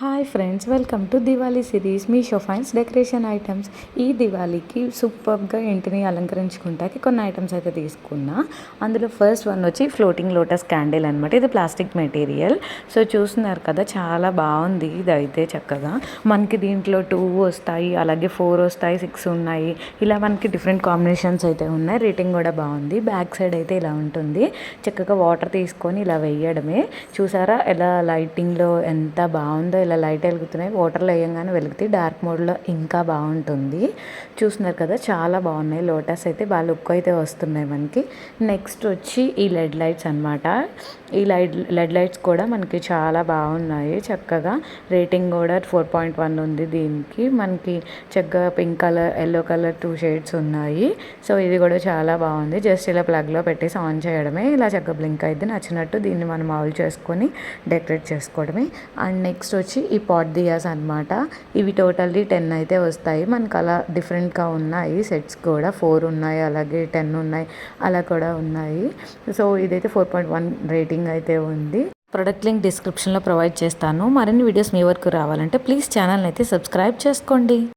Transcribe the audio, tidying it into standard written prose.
Hi friends, welcome to Diwali series Meesho fines decoration items. ఈ దివాళీకి సూపర్గా ఇంటిని అలంకరించుకుంటాకి కొన్ని ఐటమ్స్ అయితే తీసుకున్నా. అందులో ఫస్ట్ వన్ వచ్చి ఫ్లోటింగ్ లోటస్ క్యాండిల్ అనమాట. ఇది ప్లాస్టిక్ మెటీరియల్. సో చూస్తున్నారు కదా, చాలా బాగుంది. ఇది అయితే చక్కగా మనకి దీంట్లో 2 వస్తాయి, అలాగే 4 వస్తాయి, 6 ఉన్నాయి. ఇలా మనకి డిఫరెంట్ కాంబినేషన్స్ అయితే ఉన్నాయి. రేటింగ్ కూడా బాగుంది. బ్యాక్ సైడ్ అయితే ఇలా ఉంటుంది. చక్కగా వాటర్ తీసుకొని ఇలా వేయడమే. చూసారా ఎలా లైటింగ్లో ఎంత బాగుందో. ఇలా లైట్ వెలుగుతున్నాయి, వాటర్లో వేయంగానే వెలుగుతాయి. డార్క్ మోడ్లో ఇంకా బాగుంటుంది. చూస్తున్నారు కదా, చాలా బాగున్నాయి. లోటస్ అయితే బాగా లుక్ అయితే వస్తున్నాయి మనకి. నెక్స్ట్ వచ్చి ఈ లెడ్ లైట్స్ అనమాట. ఈ లెడ్ లైట్స్ కూడా మనకి చాలా బాగున్నాయి. చక్కగా రేటింగ్ కూడా 4.1 ఉంది దీనికి. మనకి చక్కగా pink colour, yellow colour 2 shades ఉన్నాయి. సో ఇది కూడా చాలా బాగుంది. జస్ట్ ఇలా ప్లగ్లో పెట్టేసి ఆన్ చేయడమే. ఇలా చక్కగా బ్లింక్ అయితే నచ్చినట్టు దీన్ని మనం ఆల్ చేసుకొని డెకరేట్ చేసుకోవడమే. అండ్ నెక్స్ట్ వచ్చి ఈ పాట్ దియాస్ అనమాట. ఇవి టోటల్లీ 10 అయితే వస్తాయి మనకు. అలా డిఫరెంట్గా ఉన్నాయి. సెట్స్ కూడా 4 ఉన్నాయి, అలాగే 10 ఉన్నాయి, అలా కూడా ఉన్నాయి. సో ఇదైతే 4.1 రేటింగ్ అయితే ఉంది. ప్రొడక్ట్ లింక్ డిస్క్రిప్షన్లో ప్రొవైడ్ చేస్తాను. మరిన్ని వీడియోస్ మీ వరకు రావాలంటే ప్లీజ్ ఛానల్ని అయితే సబ్స్క్రైబ్ చేసుకోండి.